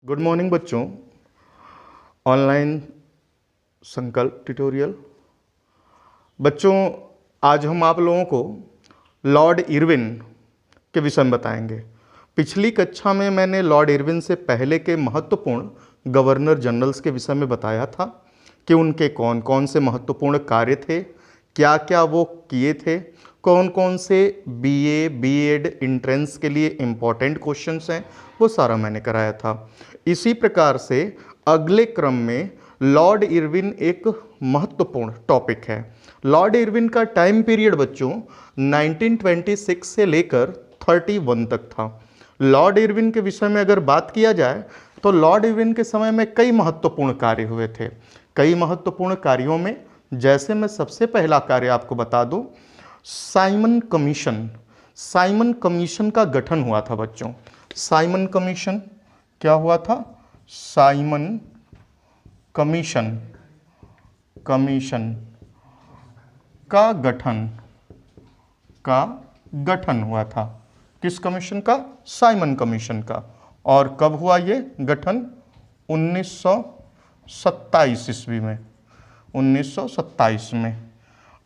Good morning बच्चों। Online संकल्प tutorial. बच्चों, आज हम आप लोगों को लॉर्ड इरविन के विषय में बताएंगे। पिछली कक्षा में मैंने लॉर्ड इरविन से पहले के महत्वपूर्ण गवर्नर जनरल्स के विषय में बताया था कि उनके कौन कौन से महत्वपूर्ण कार्य थे, क्या क्या वो किए थे, कौन कौन से बीए बीएड एंट्रेंस के लिए इम्पॉर्टेंट क्वेश्चंस हैं, वो सारा मैंने कराया था। इसी प्रकार से अगले क्रम में लॉर्ड इरविन एक महत्वपूर्ण टॉपिक है। लॉर्ड इरविन का टाइम पीरियड बच्चों 1926 से लेकर 31 तक था। लॉर्ड इरविन के विषय में अगर बात किया जाए तो लॉर्ड इरविन के समय में कई महत्वपूर्ण कार्य हुए थे। कई महत्वपूर्ण कार्यों में जैसे मैं सबसे पहला कार्य आपको बता दूं, साइमन कमीशन। साइमन कमीशन का गठन हुआ था बच्चों। साइमन कमीशन क्या हुआ था? साइमन कमीशन का गठन हुआ था। किस कमीशन का? साइमन कमीशन का। और कब हुआ ये गठन? 1927 ईस्वी में, 1927 में।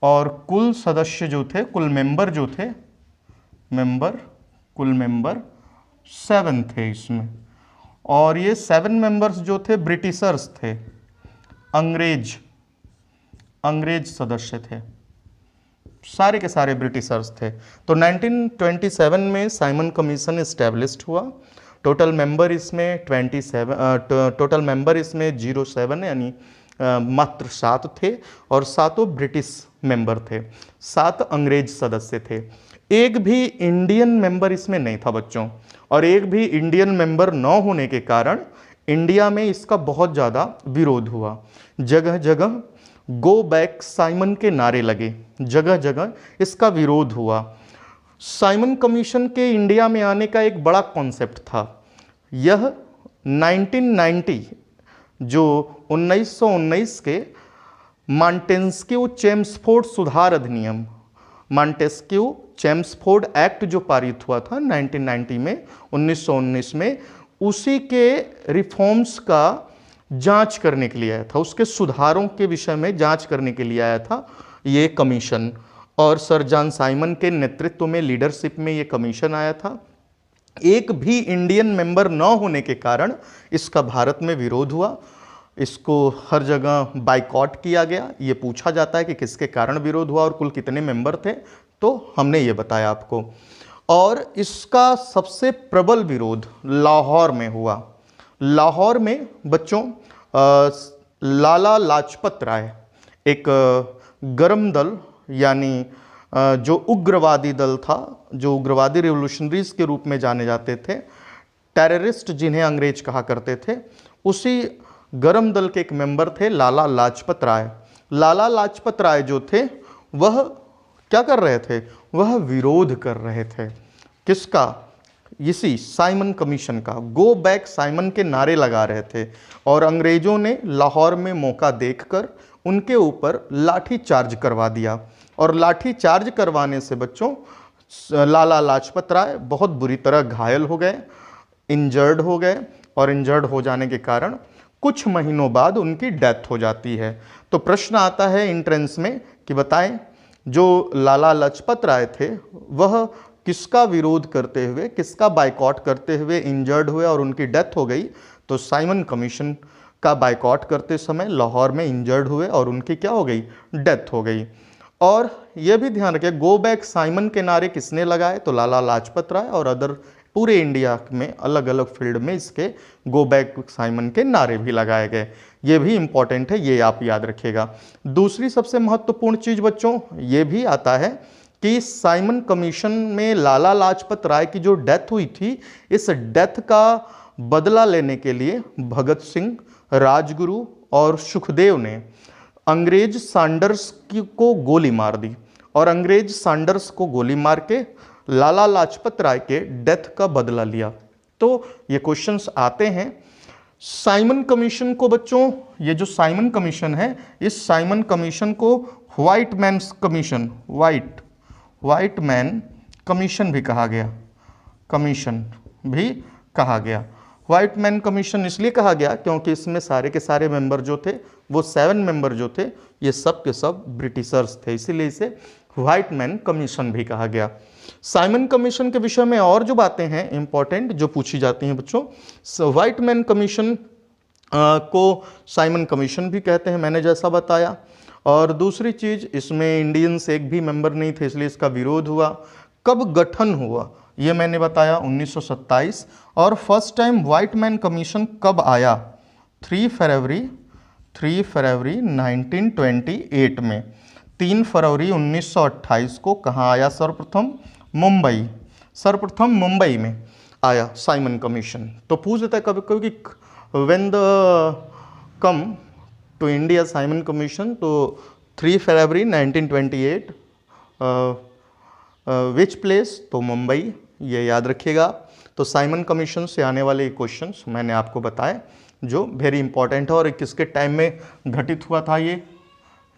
और कुल सदस्य जो थे, कुल मेंबर जो थे, कुल मेंबर 7 थे इसमें। और ये 7 मेंबर्स जो थे ब्रिटिशर्स थे, अंग्रेज सदस्य थे, सारे के सारे ब्रिटिशर्स थे। तो 1927 में साइमन कमीशन इस्टेब्लिश्ड हुआ। टोटल मेंबर इसमें 07 यानी मात्र 7 थे और 7 ब्रिटिश मेंबर थे, 7 अंग्रेज सदस्य थे। एक भी इंडियन मेंबर इसमें नहीं था बच्चों। और एक भी इंडियन मेंबर न होने के कारण इंडिया में इसका बहुत ज़्यादा विरोध हुआ। जगह जगह गो बैक साइमन के नारे लगे, जगह जगह इसका विरोध हुआ। साइमन कमीशन के इंडिया में आने का एक बड़ा कॉन्सेप्ट था। यह 1990 जो 1919 के मॉन्टेस्क्यू चेम्सफोर्ड सुधार अधिनियम, मॉन्टेस्क्यू चेम्सफोर्ड एक्ट जो पारित हुआ था 1990 में, 1919 में, उसी के रिफॉर्म्स का जांच करने के लिए आया था, उसके सुधारों के विषय में जांच करने के लिए आया था ये कमीशन। और सर जॉन साइमन के नेतृत्व में, लीडरशिप में ये कमीशन आया था। एक भी इंडियन मेंबर न होने के कारण इसका भारत में विरोध हुआ। इसको हर जगह बाइकॉट किया गया। ये पूछा जाता है कि किसके कारण विरोध हुआ और कुल कितने मेंबर थे, तो हमने ये बताया आपको। और इसका सबसे प्रबल विरोध लाहौर में हुआ। लाहौर में बच्चों लाला लाजपत राय, एक गरम दल यानी जो उग्रवादी दल था, जो उग्रवादी रिवोल्यूशनरीज के रूप में जाने जाते थे, टेररिस्ट जिन्हें अंग्रेज कहा करते थे, उसी गरम दल के एक मेंबर थे लाला लाजपत राय। लाला लाजपत राय जो थे वह क्या कर रहे थे? वह विरोध कर रहे थे। किसका? इसी साइमन कमीशन का। गो बैक साइमन के नारे लगा रहे थे। और अंग्रेजों ने लाहौर में मौका देखकर उनके ऊपर लाठी चार्ज करवा दिया। और लाठी चार्ज करवाने से बच्चों लाला लाजपत राय बहुत बुरी तरह घायल हो गए, इंजर्ड हो गए। और इंजर्ड हो जाने के कारण कुछ महीनों बाद उनकी डेथ हो जाती है। तो प्रश्न आता है एंट्रेंस में कि बताएं, जो लाला लाजपत राय थे वह किसका विरोध करते हुए, किसका बाइकॉट करते हुए इंजर्ड हुए और उनकी डेथ हो गई? तो साइमन कमीशन का बाइकॉट करते समय लाहौर में इंजर्ड हुए और उनकी क्या हो गई? डेथ हो गई। और यह भी ध्यान रखें, गो बैक साइमन के नारे किसने लगाए? तो लाला लाजपत राय और अदर पूरे इंडिया में अलग अलग फील्ड में इसके गो बैक साइमन के नारे भी लगाए गए। ये भी इंपॉर्टेंट है, ये आप याद रखिएगा। दूसरी सबसे महत्वपूर्ण चीज बच्चों ये भी आता है कि साइमन कमीशन में लाला लाजपत राय की जो डेथ हुई थी, इस डेथ का बदला लेने के लिए भगत सिंह, राजगुरु और सुखदेव ने अंग्रेज सैंडर्स को गोली मार दी। और अंग्रेज सैंडर्स को गोली मार के लाला लाजपत राय के डेथ का बदला लिया। तो ये क्वेश्चंस आते हैं। साइमन कमीशन को बच्चों, ये जो साइमन कमीशन है, इस साइमन कमीशन को white man commission, white man commission भी कहा गया, व्हाइट मैन कमीशन इसलिए कहा गया क्योंकि इसमें सारे के सारे मेंबर जो थे, वो 7 मेंबर जो थे, ये सब के सब ब्रिटिशर्स थे, इसीलिए इसे व्हाइट मैन कमीशन भी कहा गया। साइमन कमीशन के विषय में और जो बातें हैं इंपॉर्टेंट जो पूछी जाती हैं बच्चों, व्हाइट मैन कमीशन को साइमन कमीशन भी कहते हैं, मैंने जैसा बताया। और दूसरी चीज़, इसमें इंडियंस एक भी मेंबर नहीं थे, इसलिए इसका विरोध हुआ। कब गठन हुआ ये मैंने बताया, 1927। और first time white man commission कब आया, 3 फरवरी 1928 में। 3 फरवरी 1928 को कहाँ आया सर्वप्रथम, मुंबई, सर्वप्रथम मुंबई में आया साइमन कमीशन। तो पूछ देता है कभी कभी कि when the come to India Simon commission, तो 3 फरवरी 1928 विच प्लेस, तो मुंबई, ये याद रखिएगा। तो साइमन कमीशन से आने वाले क्वेश्चंस मैंने आपको बताए जो वेरी इंपॉर्टेंट है। और किसके टाइम में घटित हुआ था, ये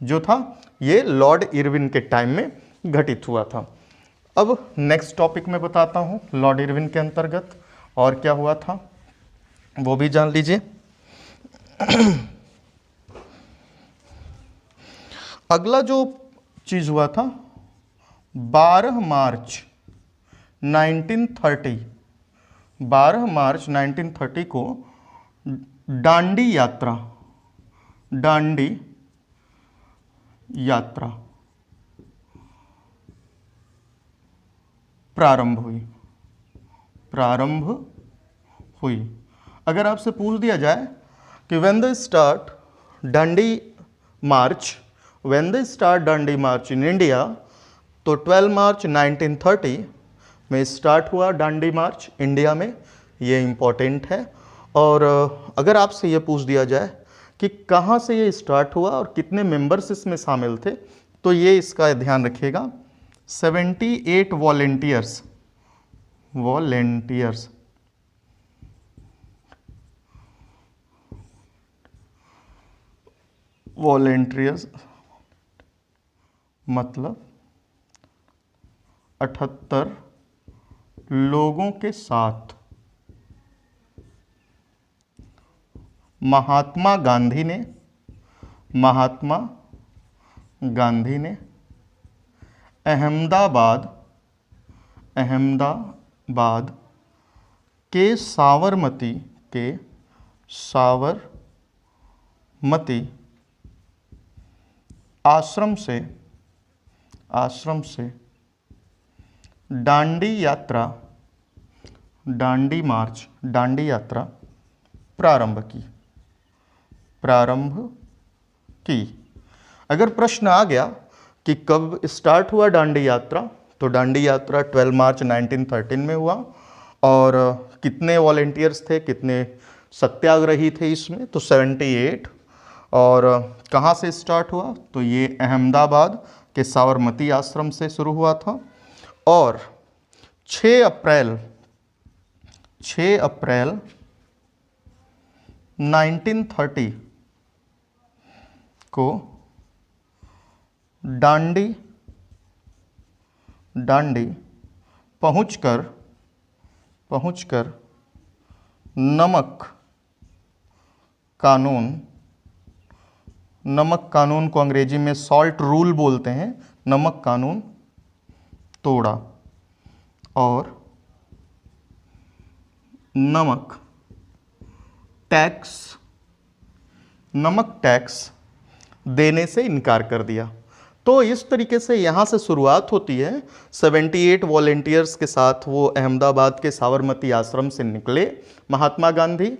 जो था ये लॉर्ड इरविन के टाइम में घटित हुआ था। अब नेक्स्ट टॉपिक में बताता हूँ लॉर्ड इरविन के अंतर्गत और क्या हुआ था वो भी जान लीजिए। अगला जो चीज़ हुआ था 12 मार्च 1930, 12 मार्च 1930 को दांडी यात्रा, दांडी यात्रा प्रारंभ हुई। अगर आपसे पूछ दिया जाए कि when the start Dandi March, when the start Dandi March in India, तो 12 मार्च 1930 में स्टार्ट हुआ दांडी मार्च इंडिया में, ये इम्पोर्टेंट है। और अगर आपसे ये पूछ दिया जाए कि कहाँ से ये स्टार्ट हुआ और कितने मेंबर्स इसमें शामिल थे, तो ये इसका ध्यान रखिएगा, 78 वॉलेंटियर्स, वॉलेंटियर्स मतलब 78 लोगों के साथ महात्मा गांधी ने अहमदाबाद के साबरमती आश्रम से दांडी यात्रा प्रारंभ की। अगर प्रश्न आ गया कि कब स्टार्ट हुआ दांडी यात्रा, तो दांडी यात्रा 12 मार्च 1913 में हुआ। और कितने वॉलेंटियर्स थे, कितने सत्याग्रही थे इसमें, तो 78। और कहाँ से स्टार्ट हुआ, तो ये अहमदाबाद के साबरमती आश्रम से शुरू हुआ था। और 6 अप्रैल 1930 को दांडी पहुंचकर नमक कानून को अंग्रेजी में सॉल्ट रूल बोलते हैं, नमक कानून तोड़ा और नमक टैक्स देने से इनकार कर दिया। तो इस तरीके से यहाँ से शुरुआत होती है। 78 वॉलेंटियर्स के साथ वो अहमदाबाद के साबरमती आश्रम से निकले महात्मा गांधी।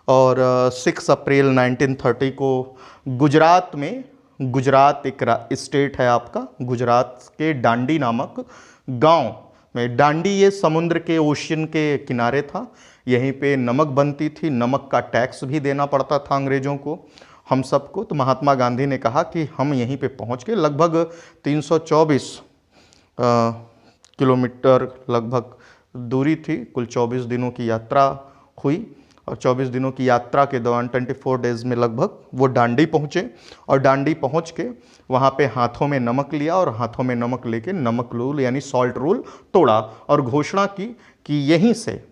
और 6 अप्रैल 1930 को गुजरात में, गुजरात एक स्टेट है आपका, गुजरात के दांडी नामक गांव में, दांडी ये समुद्र के, ओशियन के किनारे था, यहीं पे नमक बनती थी, नमक का टैक्स भी देना पड़ता था अंग्रेज़ों को, हम सबको। तो महात्मा गांधी ने कहा कि हम यहीं पे पहुंच के, लगभग 324 किलोमीटर लगभग दूरी थी, कुल 24 दिनों की यात्रा हुई। और 24 दिनों की यात्रा के दौरान 24 डेज़ में लगभग वो दांडी पहुँचे। और दांडी पहुँच के वहाँ पे हाथों में नमक लिया और हाथों में नमक लेके नमक रूल यानी सॉल्ट रूल तोड़ा और घोषणा की कि यहीं से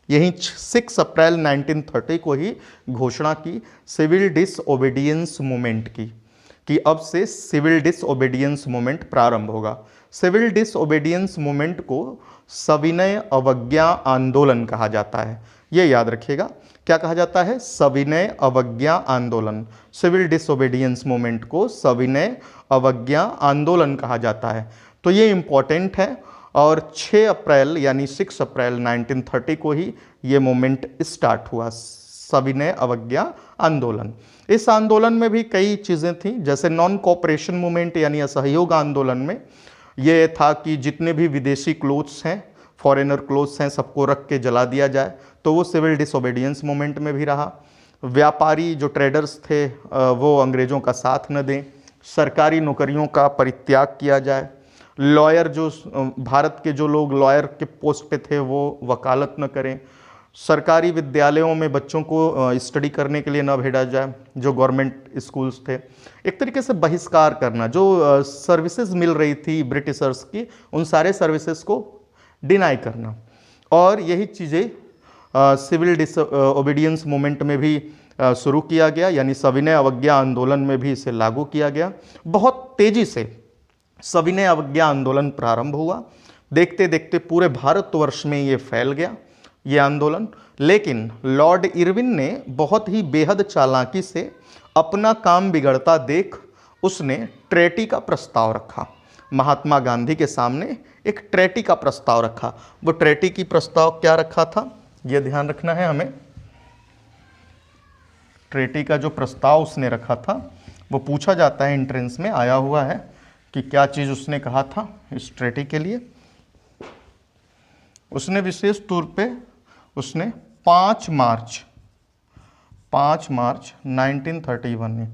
यही 6 अप्रैल 1930 को ही घोषणा की सिविल डिसओबीडियंस मूवमेंट की, कि अब से सिविल डिसओबीडियंस मूवमेंट प्रारंभ होगा। सिविल डिसओबीडियंस मूवमेंट को सविनय अवज्ञा आंदोलन कहा जाता है, ये याद रखिएगा। क्या कहा जाता है? सविनय अवज्ञा आंदोलन। सिविल डिसओबीडियंस मूवमेंट को सविनय अवज्ञा आंदोलन कहा जाता है। तो ये इंपॉर्टेंट है। और 6 अप्रैल यानी 6 अप्रैल 1930 को ही ये मूवमेंट स्टार्ट हुआ, सविनय अवज्ञा आंदोलन। इस आंदोलन में भी कई चीज़ें थी, जैसे नॉन कोऑपरेशन मूवमेंट यानी असहयोग आंदोलन में ये था कि जितने भी विदेशी क्लोथ्स हैं, फॉरेनर क्लोथ्स हैं, सबको रख के जला दिया जाए, तो वो सिविल डिसओबीडियंस मूवमेंट में भी रहा। व्यापारी जो ट्रेडर्स थे वो अंग्रेज़ों का साथ न दें, सरकारी नौकरियों का परित्याग किया जाए, लॉयर जो भारत के जो लोग लॉयर के पोस्ट पे थे वो वकालत न करें, सरकारी विद्यालयों में बच्चों को स्टडी करने के लिए न भेजा जाए, जो गवर्नमेंट स्कूल्स थे। एक तरीके से बहिष्कार करना, जो सर्विसेज मिल रही थी ब्रिटिशर्स की, उन सारे सर्विसेज को डिनाई करना। और यही चीज़ें सिविल डिसओबीडियंस मूवमेंट में भी शुरू किया गया, यानी सविनय अवज्ञा आंदोलन में भी इसे लागू किया गया। बहुत तेज़ी से सविनय अवज्ञा आंदोलन प्रारंभ हुआ, देखते देखते पूरे भारतवर्ष में ये फैल गया ये आंदोलन। लेकिन लॉर्ड इरविन ने बहुत ही बेहद चालाकी से अपना काम बिगड़ता देख उसने ट्रेटी का प्रस्ताव रखा। महात्मा गांधी के सामने एक ट्रेटी का प्रस्ताव रखा। वो ट्रेटी की प्रस्ताव क्या रखा था, ये ध्यान रखना है हमें। ट्रेटी का जो प्रस्ताव उसने रखा था वो पूछा जाता है, एंट्रेंस में आया हुआ है कि क्या चीज़ उसने कहा था इस ट्रेटी के लिए। उसने विशेष तौर पे उसने 5 मार्च 1931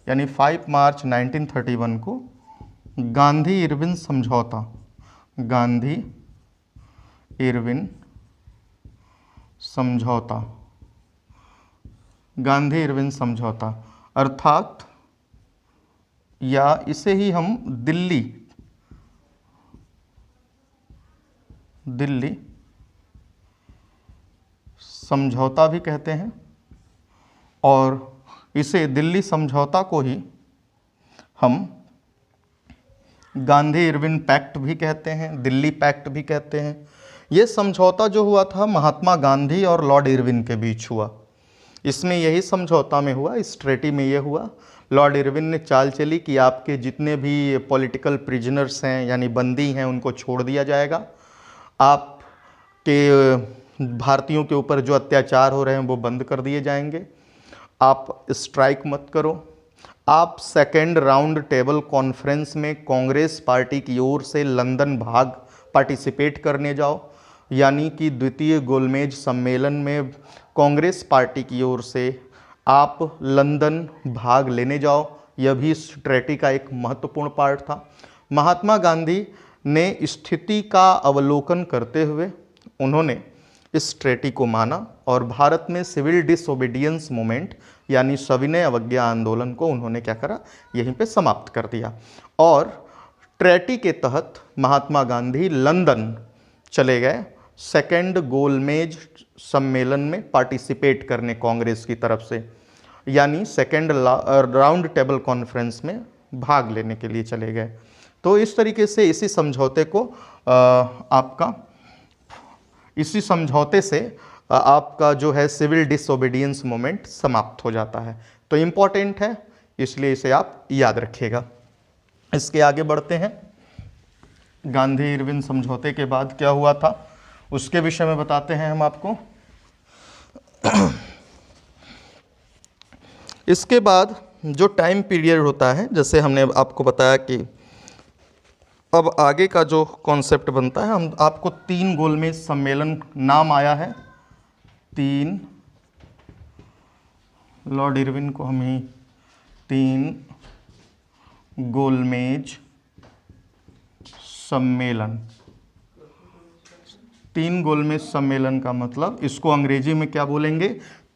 यानी 5 मार्च 1931 को गांधी इरविन समझौता, गांधी इरविन समझौता, गांधी इरविन समझौता अर्थात, या इसे ही हम दिल्ली समझौता भी कहते हैं, और इसे दिल्ली समझौता को ही हम गांधी इरविन पैक्ट भी कहते हैं, दिल्ली पैक्ट भी कहते हैं। ये समझौता जो हुआ था महात्मा गांधी और लॉर्ड इरविन के बीच हुआ। इसमें यही समझौता में हुआ, इस ट्रेटी में ये हुआ। लॉर्ड इरविन ने चाल चली कि आपके जितने भी पॉलिटिकल प्रिजनर्स हैं यानी बंदी हैं उनको छोड़ दिया जाएगा, आपके भारतीयों के ऊपर जो अत्याचार हो रहे हैं वो बंद कर दिए जाएंगे, आप स्ट्राइक मत करो, आप सेकेंड राउंड टेबल कॉन्फ्रेंस में कांग्रेस पार्टी की ओर से लंदन भाग पार्टिसिपेट करने जाओ, यानी कि द्वितीय गोलमेज सम्मेलन में कांग्रेस पार्टी की ओर से आप लंदन भाग लेने जाओ। यह भी इस ट्रेटी का एक महत्वपूर्ण पार्ट था। महात्मा गांधी ने स्थिति का अवलोकन करते हुए उन्होंने इस ट्रेटी को माना और भारत में सिविल डिसओबीडियंस मूवमेंट यानी सविनय अवज्ञा आंदोलन को उन्होंने क्या करा, यहीं पे समाप्त कर दिया। और ट्रेटी के तहत महात्मा गांधी लंदन चले गए सेकेंड गोलमेज सम्मेलन में पार्टिसिपेट करने कांग्रेस की तरफ से, यानी सेकेंड राउंड टेबल कॉन्फ्रेंस में भाग लेने के लिए चले गए। तो इस तरीके से इसी समझौते से आपका जो है सिविल डिसओबीडियंस मूवमेंट समाप्त हो जाता है। तो इम्पॉर्टेंट है, इसलिए इसे आप याद रखिएगा। इसके आगे बढ़ते हैं। गांधी इरविन समझौते के बाद क्या हुआ था उसके विषय में बताते हैं हम आपको। इसके बाद जो टाइम पीरियड होता है, जैसे हमने आपको बताया कि अब आगे का जो कॉन्सेप्ट बनता है, हम आपको 3 गोलमेज सम्मेलन नाम आया है, 3 लॉर्ड इरविन को हम ही 3 गोलमेज सम्मेलन, 3 गोलमेज सम्मेलन का मतलब इसको अंग्रेजी में क्या बोलेंगे,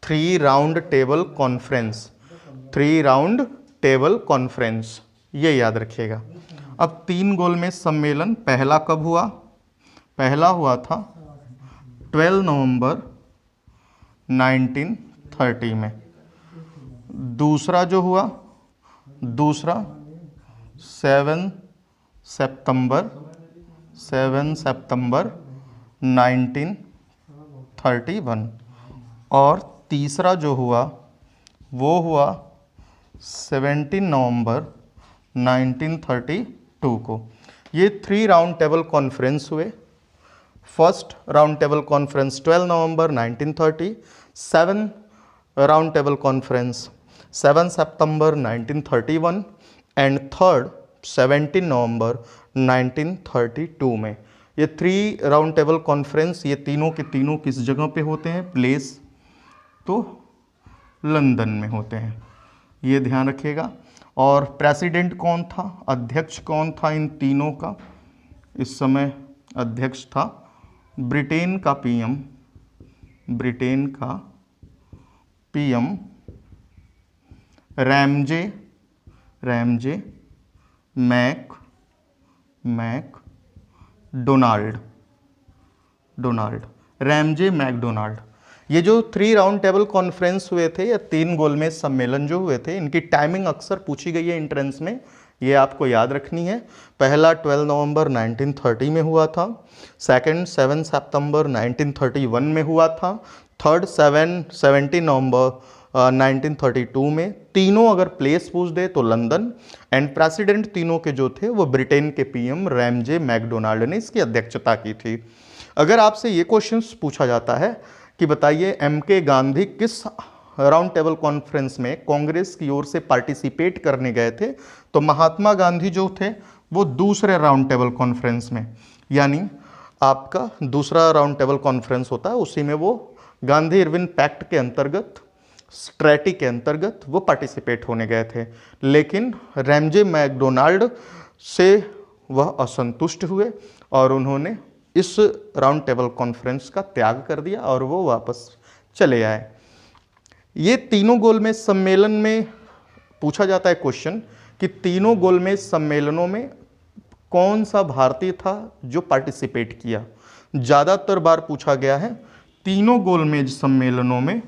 3 round table conference, 3 round table conference, ये याद रखिएगा। अब 3 गोलमेज सम्मेलन पहला कब हुआ, पहला हुआ था 12 नवंबर 1930 में। दूसरा जो हुआ, दूसरा 7 सितंबर 1931, और तीसरा जो हुआ वो हुआ 17 नवंबर 1932 को। ये 3 राउंड टेबल कॉन्फ्रेंस हुए। First round table conference 12 November 1930, 7 round table conference 7 September 1931 and third 17 नवंबर 1932 में। ये 3 राउंड टेबल कॉन्फ्रेंस, ये तीनों के तीनों किस जगह पे होते हैं? प्लेस तो लंदन में होते हैं, ये ध्यान रखिएगा। और प्रेसिडेंट कौन था, अध्यक्ष कौन था इन तीनों का? इस समय अध्यक्ष था ब्रिटेन का पीएम, ब्रिटेन का पीएम रैमजे मैकडोनाल्ड। ये जो 3 राउंड टेबल कॉन्फ्रेंस हुए थे या 3 गोलमेज सम्मेलन जो हुए थे, इनकी टाइमिंग अक्सर पूछी गई है एंट्रेंस में, ये आपको याद रखनी है। पहला 12 नवंबर 1930 में हुआ था, सेकंड 7 सितंबर 1931 में हुआ था, थर्ड 17 नवंबर 1932 में। तीनों अगर प्लेस पूछ दे तो लंदन, एंड प्रेसिडेंट तीनों के जो थे वो ब्रिटेन के पीएम रैमजे मैकडोनाल्ड ने इसकी अध्यक्षता की थी। अगर आपसे ये क्वेश्चन पूछा जाता है कि बताइए एमके गांधी किस राउंड टेबल कॉन्फ्रेंस में कांग्रेस की ओर से पार्टिसिपेट करने गए थे, तो महात्मा गांधी जो थे वो दूसरे राउंड टेबल कॉन्फ्रेंस में, यानी आपका दूसरा राउंड टेबल कॉन्फ्रेंस होता है, उसी में वो गांधी इरविन पैक्ट के अंतर्गत, स्ट्रैटी के अंतर्गत वो पार्टिसिपेट होने गए थे। लेकिन रैमजे मैकडोनाल्ड से वह असंतुष्ट हुए और उन्होंने इस राउंड टेबल कॉन्फ्रेंस का त्याग कर दिया और वो वापस चले आए। ये तीनों गोलमेज सम्मेलन में पूछा जाता है क्वेश्चन कि तीनों गोलमेज सम्मेलनों में कौन सा भारतीय था जो पार्टिसिपेट किया। ज़्यादातर बार पूछा गया है तीनों गोलमेज सम्मेलनों में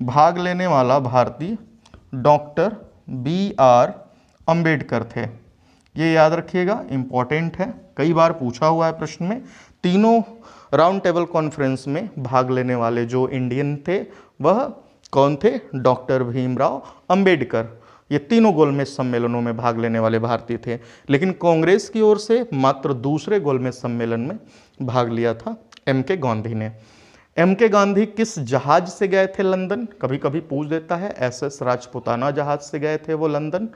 भाग लेने वाला भारतीय डॉक्टर BR अम्बेडकर थे। ये याद रखिएगा, इम्पॉर्टेंट है, कई बार पूछा हुआ है प्रश्न में। तीनों राउंड टेबल कॉन्फ्रेंस में भाग लेने वाले जो इंडियन थे वह कौन थे? डॉक्टर भीमराव अंबेडकर। ये तीनों गोलमेज सम्मेलनों में भाग लेने वाले भारतीय थे। लेकिन कांग्रेस की ओर से मात्र दूसरे गोलमेज सम्मेलन में भाग लिया था MK गांधी ने। MK गांधी किस जहाज से गए थे लंदन? कभी कभी पूछ देता है, SS राजपुताना जहाज से गए थे वो लंदन।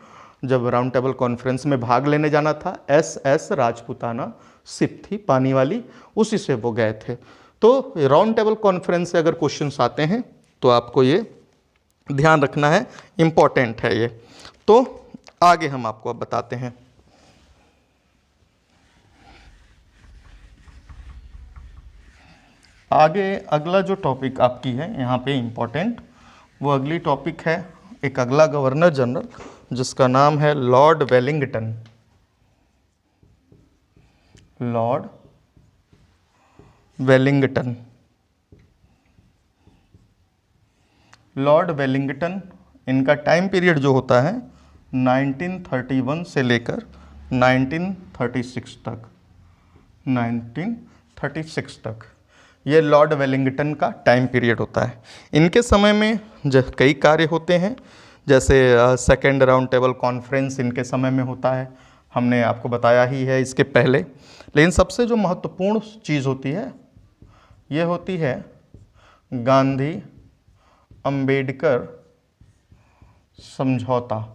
जब राउंड टेबल कॉन्फ्रेंस में भाग लेने जाना था, SS राजपुताना शिप थी पानी वाली, उसी से वो गए थे। तो राउंड टेबल कॉन्फ्रेंस से अगर क्वेश्चंस आते हैं तो आपको ये ध्यान रखना है, इम्पॉर्टेंट है ये। तो आगे हम आपको अब बताते हैं। आगे अगला जो टॉपिक आपकी है यहाँ पे इम्पॉर्टेंट, वो अगली टॉपिक है एक अगला गवर्नर जनरल जिसका नाम है Lord Wellington. Lord Wellington. Lord Wellington, इनका टाइम पीरियड जो होता है 1931 से लेकर 1936 तक, 1936 तक ये लॉर्ड वेलिंगटन का टाइम पीरियड होता है। इनके समय में कई कार्य होते हैं, जैसे सेकेंड राउंड टेबल कॉन्फ्रेंस इनके समय में होता है, हमने आपको बताया ही है इसके पहले। लेकिन सबसे जो महत्वपूर्ण चीज़ होती है ये होती है गांधी अंबेडकर समझौता,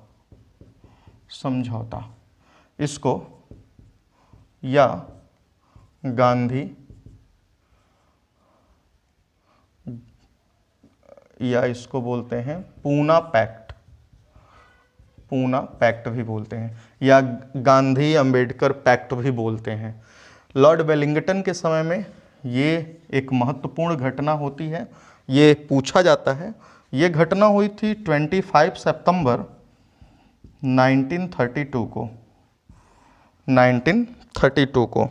इसको या गांधी या इसको बोलते हैं पूना पैक्ट भी बोलते हैं, या गांधी अंबेडकर पैक्ट भी बोलते हैं। लॉर्ड वेलिंगटन के समय में ये एक महत्वपूर्ण घटना होती है, ये पूछा जाता है। ये घटना हुई थी 25 सितंबर 1932 को, 1932 को।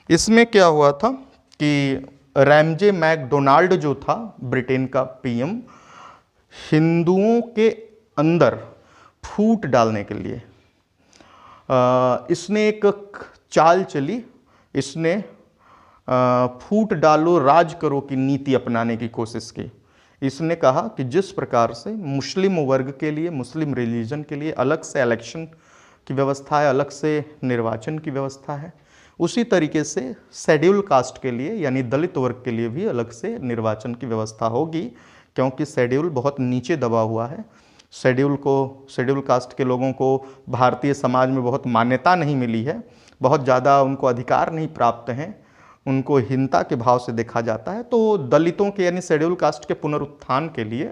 इसमें क्या हुआ था कि रैमजे मैकडोनाल्ड जो था ब्रिटेन का पीएम, हिंदुओं के अंदर फूट डालने के लिए इसने एक चाल चली। इसने फूट डालो राज करो की नीति अपनाने की कोशिश की। इसने कहा कि जिस प्रकार से मुस्लिम वर्ग के लिए, मुस्लिम रिलीजन के लिए अलग से इलेक्शन की व्यवस्था है, अलग से निर्वाचन की व्यवस्था है, उसी तरीके से शेड्यूल कास्ट के लिए यानी दलित वर्ग के लिए भी अलग से निर्वाचन की व्यवस्था होगी, क्योंकि शेड्यूल बहुत नीचे दबा हुआ है। शेड्यूल कास्ट के लोगों को भारतीय समाज में बहुत मान्यता नहीं मिली है, बहुत ज़्यादा उनको अधिकार नहीं प्राप्त हैं, उनको हीनता के भाव से देखा जाता है। तो दलितों के यानी शेड्यूल कास्ट के पुनरुत्थान के लिए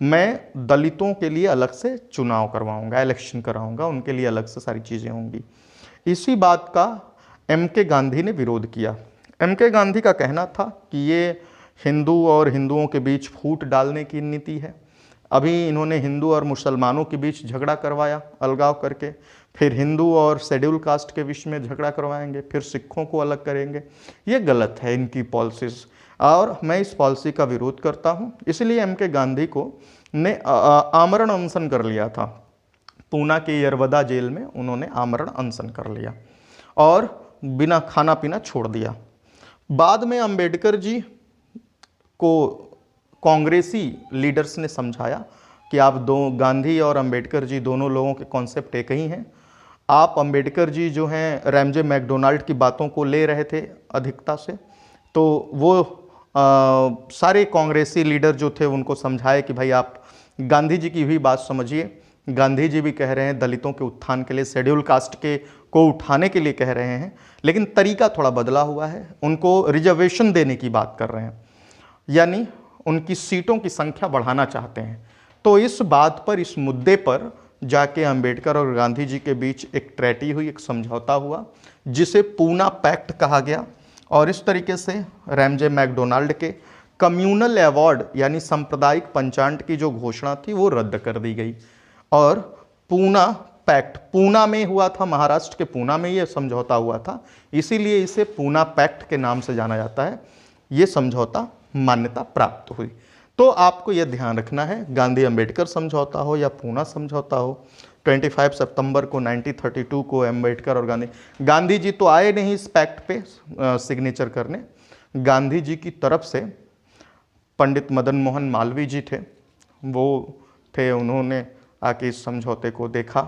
मैं दलितों के लिए अलग से चुनाव करवाऊंगा, इलेक्शन कराऊंगा, उनके लिए अलग से सारी चीज़ें होंगी। इसी बात का एम.के. गांधी ने विरोध किया। एम.के. गांधी का कहना था कि ये हिंदू और हिंदुओं के बीच फूट डालने की नीति है। अभी इन्होंने हिंदू और मुसलमानों के बीच झगड़ा करवाया अलगाव करके, फिर हिंदू और शेड्यूल कास्ट के बीच में झगड़ा करवाएंगे, फिर सिखों को अलग करेंगे। ये गलत है इनकी पॉलिसीज़, और मैं इस पॉलिसी का विरोध करता हूँ। इसलिए एम.के. गांधी को ने आमरण अनशन कर लिया था। पूना के यरवदा जेल में उन्होंने आमरण अनशन कर लिया और बिना खाना पीना छोड़ दिया। बाद में अंबेडकर जी को कांग्रेसी लीडर्स ने समझाया कि आप गांधी और अंबेडकर जी दोनों लोगों के कॉन्सेप्ट एक ही हैं। आप अंबेडकर जी जो हैं रैमजे मैकडोनाल्ड की बातों को ले रहे थे अधिकता से, तो वो सारे कांग्रेसी लीडर जो थे उनको समझाए कि भाई आप गांधी जी की भी बात समझिए। गांधी जी भी कह रहे हैं दलितों के उत्थान के लिए, शेड्यूल कास्ट के को उठाने के लिए कह रहे हैं, लेकिन तरीका थोड़ा बदला हुआ है। उनको रिजर्वेशन देने की बात कर रहे हैं, यानी उनकी सीटों की संख्या बढ़ाना चाहते हैं। तो इस बात पर, इस मुद्दे पर जाके अंबेडकर और गांधी जी के बीच एक ट्रेटी हुई, एक समझौता हुआ, जिसे पूना पैक्ट कहा गया। और इस तरीके से रैमजे मैकडोनाल्ड के कम्युनल अवार्ड यानी सांप्रदायिक पंचांग की जो घोषणा थी वो रद्द कर दी गई। और पूना पैक्ट पूना में हुआ था, महाराष्ट्र के पूना में ये समझौता हुआ था, इसीलिए इसे पूना पैक्ट के नाम से जाना जाता है। ये समझौता मान्यता प्राप्त हुई। तो आपको यह ध्यान रखना है, गांधी अंबेडकर समझौता हो या पूना समझौता हो, 25 सितंबर को 1932 को अंबेडकर और गांधी जी तो आए नहीं इस पैक्ट पे सिग्नेचर करने। गांधी जी की तरफ से पंडित मदन मोहन मालवीय जी थे, वो थे, उन्होंने आके इस समझौते को देखा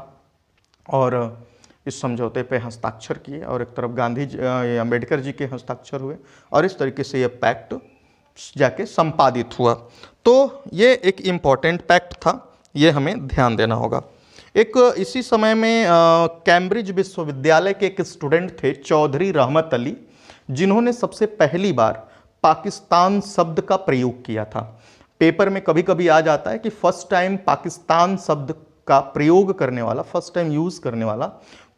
और इस समझौते पे हस्ताक्षर किए, और एक तरफ अंबेडकर जी के हस्ताक्षर हुए, और इस तरीके से ये पैक्ट जाके संपादित हुआ। तो ये एक इम्पॉर्टेंट पैक्ट था, ये हमें ध्यान देना होगा। एक इसी समय में कैम्ब्रिज विश्वविद्यालय के एक स्टूडेंट थे चौधरी रहमत अली, जिन्होंने सबसे पहली बार पाकिस्तान शब्द का प्रयोग किया था। पेपर में कभी कभी आ जाता है कि फर्स्ट टाइम पाकिस्तान शब्द का प्रयोग करने वाला, फर्स्ट टाइम यूज करने वाला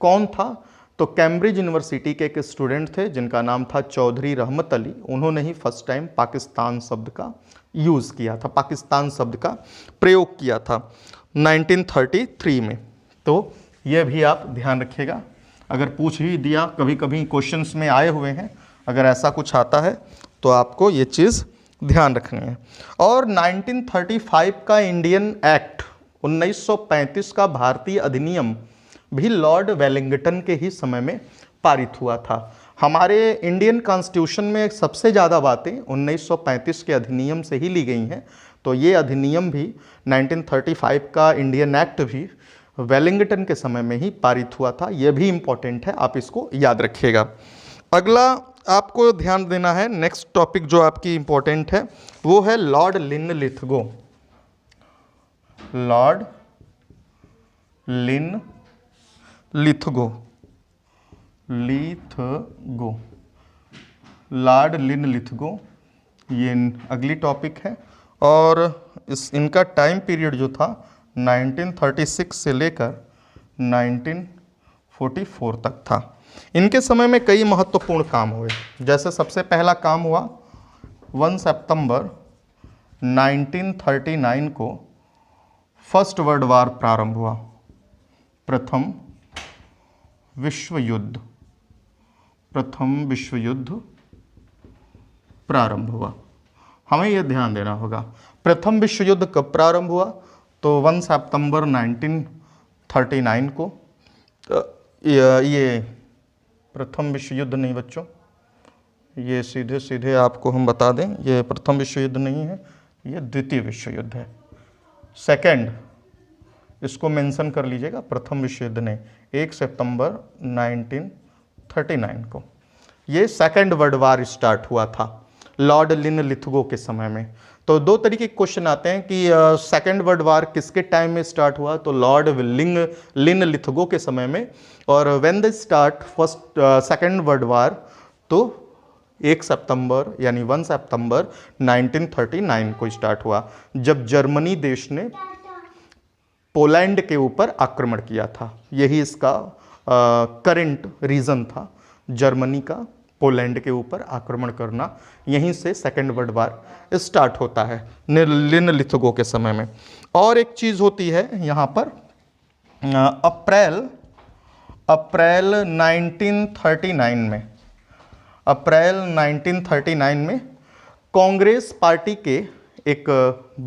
कौन था, तो कैम्ब्रिज यूनिवर्सिटी के एक स्टूडेंट थे जिनका नाम था चौधरी रहमत अली। उन्होंने ही फर्स्ट टाइम पाकिस्तान शब्द का यूज किया था, पाकिस्तान शब्द का प्रयोग किया था 1933 में। तो यह भी आप ध्यान रखिएगा, अगर पूछ ही दिया, कभी कभी क्वेश्चंस में आए हुए हैं, अगर ऐसा कुछ आता है तो आपको ये चीज़ ध्यान रखनी है। और 1935 का इंडियन एक्ट, 1935 का भारतीय अधिनियम भी लॉर्ड वेलिंगटन के ही समय में पारित हुआ था। हमारे इंडियन कॉन्स्टिट्यूशन में सबसे ज़्यादा बातें 1935 के अधिनियम से ही ली गई हैं। तो ये अधिनियम भी 1935 का इंडियन एक्ट भी वेलिंगटन के समय में ही पारित हुआ था। यह भी इम्पॉर्टेंट है, आप इसको याद रखिएगा। अगला आपको ध्यान देना है, नेक्स्ट टॉपिक जो आपकी इम्पॉर्टेंट है वो है Lord Linlithgow. Lord Linlithgow, Lord Linlithgow, ये अगली टॉपिक है। और इनका टाइम पीरियड जो था 1936 से लेकर 1944 तक था। इनके समय में कई महत्वपूर्ण काम हुए। जैसे सबसे पहला काम हुआ 1 सितंबर 1939 को फर्स्ट वर्ल्ड वार प्रारंभ हुआ, प्रथम विश्व युद्ध प्रारंभ हुआ? हमें यह ध्यान देना होगा। प्रथम विश्व युद्ध कब प्रारंभ हुआ? तो 1 सितंबर 1939 को। ये प्रथम विश्व युद्ध नहीं बच्चों, ये सीधे सीधे आपको हम बता दें, ये प्रथम विश्व युद्ध नहीं है, ये द्वितीय विश्व युद्ध है। सेकंड, इसको मेंशन कर लीजिएगा, प्रथम विश्व युद्ध नहीं, 1 सितंबर 1939 को ये सेकंड वर्ल्ड वार स्टार्ट हुआ था लॉर्ड लिनलिथगो के समय में। तो दो तरीके के क्वेश्चन आते हैं कि सेकंड वर्ल्ड वार किसके टाइम में स्टार्ट हुआ? तो लॉर्ड लिनलिथगो के समय में। और when the start first second world war, तो 1 सितंबर यानी 1 सितंबर 1939 को स्टार्ट हुआ, जब जर्मनी देश ने पोलैंड के ऊपर आक्रमण किया था। यही इसका करंट रीजन था, जर्मनी का पोलैंड के ऊपर आक्रमण करना। यहीं से सेकेंड वर्ल्ड वार स्टार्ट होता है लिनलिथगो के समय में। और एक चीज़ होती है यहाँ पर, अप्रैल 1939 में कांग्रेस पार्टी के एक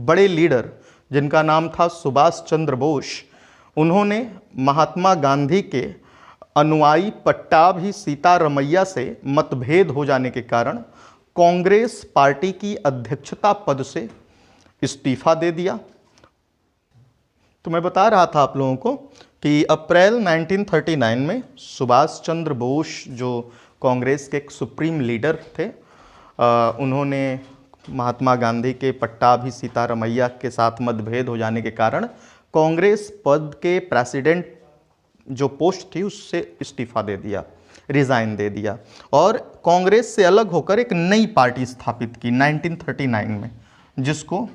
बड़े लीडर जिनका नाम था सुभाष चंद्र बोस, उन्होंने महात्मा गांधी के अनुयायी पट्टाभी सीतारमैया से मतभेद हो जाने के कारण कांग्रेस पार्टी की अध्यक्षता पद से इस्तीफा दे दिया। तो मैं बता रहा था आप लोगों को कि अप्रैल 1939 में सुभाष चंद्र बोस जो कांग्रेस के एक सुप्रीम लीडर थे, उन्होंने महात्मा गांधी के पट्टाभी सीतारमैया के साथ मतभेद हो जाने के कारण कांग्रेस पद के प्रेसिडेंट जो पोस्ट थी उससे इस्तीफा दे दिया, रिजाइन दे दिया, और कांग्रेस से अलग होकर एक नई पार्टी स्थापित की 1939 में, जिसको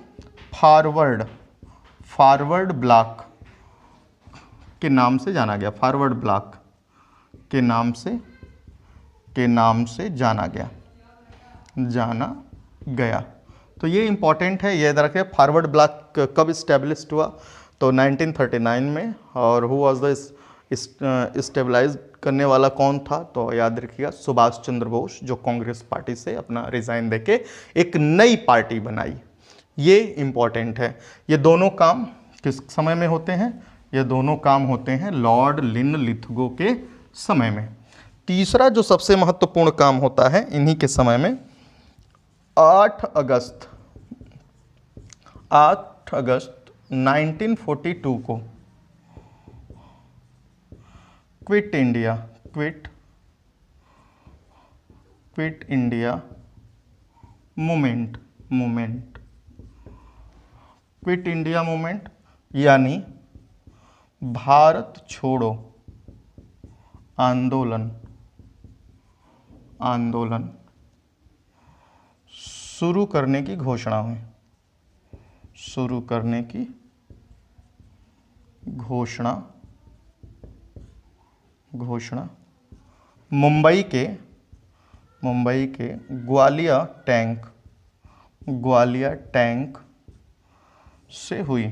फॉरवर्ड ब्लॉक के नाम से जाना गया। फॉरवर्ड ब्लॉक के नाम से जाना गया। तो ये इंपॉर्टेंट है, ये याद रखें। फॉरवर्ड ब्लॉक कब इस्टेब्लिश्ड हुआ? तो 1939 में। और हु वाज द स्टेबलाइज करने वाला कौन था? तो याद रखिएगा, सुभाष चंद्र बोस, जो कांग्रेस पार्टी से अपना रिजाइन देके एक नई पार्टी बनाई। ये इंपॉर्टेंट है। ये दोनों काम किस समय में होते हैं? ये दोनों काम होते हैं लॉर्ड लिनलिथगो के समय में। तीसरा जो सबसे महत्वपूर्ण काम होता है इन्हीं के समय में, 8 अगस्त 1942 को क्विट इंडिया मूवमेंट यानी भारत छोड़ो आंदोलन शुरू करने की घोषणा हुई। मुंबई के ग्वालियर टैंक से हुई।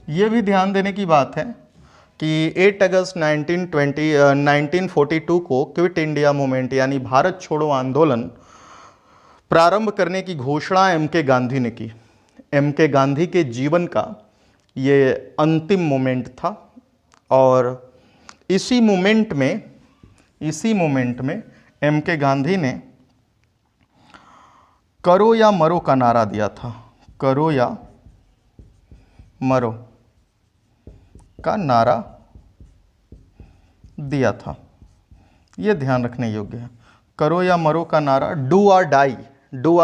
ये भी ध्यान देने की बात है कि 8 अगस्त 1942 को क्विट इंडिया मूवमेंट यानी भारत छोड़ो आंदोलन प्रारंभ करने की घोषणा एम.के. गांधी ने की। एम.के. गांधी के जीवन का ये अंतिम मोमेंट था, और इसी मोमेंट में एम.के. गांधी ने करो या मरो का नारा दिया था। करो या मरो का नारा दिया था। यह ध्यान रखने योग्य है। करो या मरो का नारा, डू और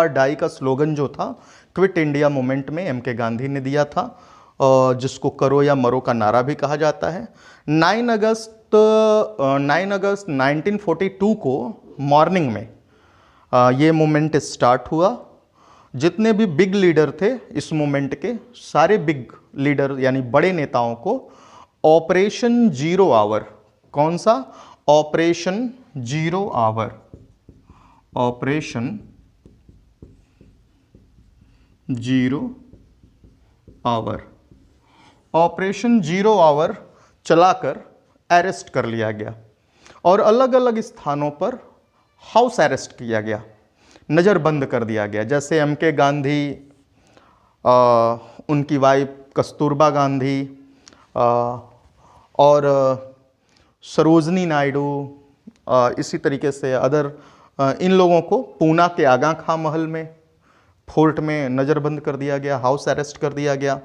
डाई का स्लोगन जो था क्विट इंडिया मूवमेंट में एम.के. गांधी ने दिया था, जिसको करो या मरो का नारा भी कहा जाता है। 9 अगस्त 1942 को मॉर्निंग में ये मूवमेंट स्टार्ट हुआ। जितने भी बिग लीडर थे इस मूवमेंट के, सारे बिग लीडर यानी बड़े नेताओं को ऑपरेशन जीरो आवर, कौन सा? ऑपरेशन जीरो आवर चलाकर अरेस्ट कर लिया गया और अलग अलग स्थानों पर हाउस अरेस्ट किया गया। नज़रबंद कर दिया गया। जैसे MK गांधी, उनकी वाइफ कस्तूरबा गांधी और सरोजनी नायडू, इसी तरीके से अदर इन लोगों को पूना के आगा खां महल में फोर्ट में नज़रबंद कर दिया गया, हाउस अरेस्ट कर दिया गया।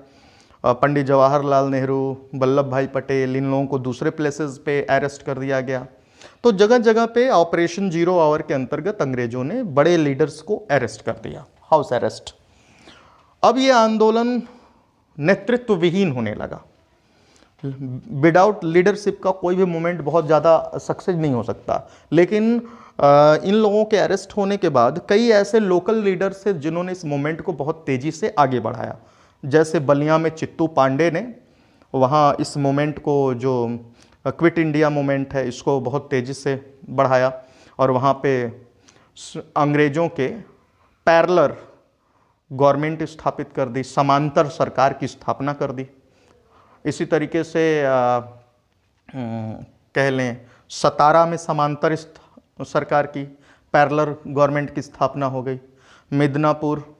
पंडित जवाहरलाल नेहरू, वल्लभ भाई पटेल, इन लोगों को दूसरे प्लेसेस पे अरेस्ट कर दिया गया। तो जगह जगह पे ऑपरेशन 0 आवर के अंतर्गत अंग्रेजों ने बड़े लीडर्स को अरेस्ट कर दिया, हाउस अरेस्ट। अब ये आंदोलन नेतृत्व विहीन होने लगा। विदाउट लीडरशिप का कोई भी मूवमेंट बहुत ज़्यादा सक्सेस नहीं हो सकता। लेकिन इन लोगों के अरेस्ट होने के बाद कई ऐसे लोकल लीडर्स थे जिन्होंने इस मूवमेंट को बहुत तेज़ी से आगे बढ़ाया। जैसे बलिया में चित्तू पांडे ने वहाँ इस मूवमेंट को, जो क्विट इंडिया मूवमेंट है, इसको बहुत तेज़ी से बढ़ाया और वहाँ पे अंग्रेज़ों के पैरेलल गवर्नमेंट स्थापित कर दी, समांतर सरकार की स्थापना कर दी। इसी तरीके से कह लें सतारा में समांतर सरकार की पैरेलल गवर्नमेंट की स्थापना हो गई। मिदनापुर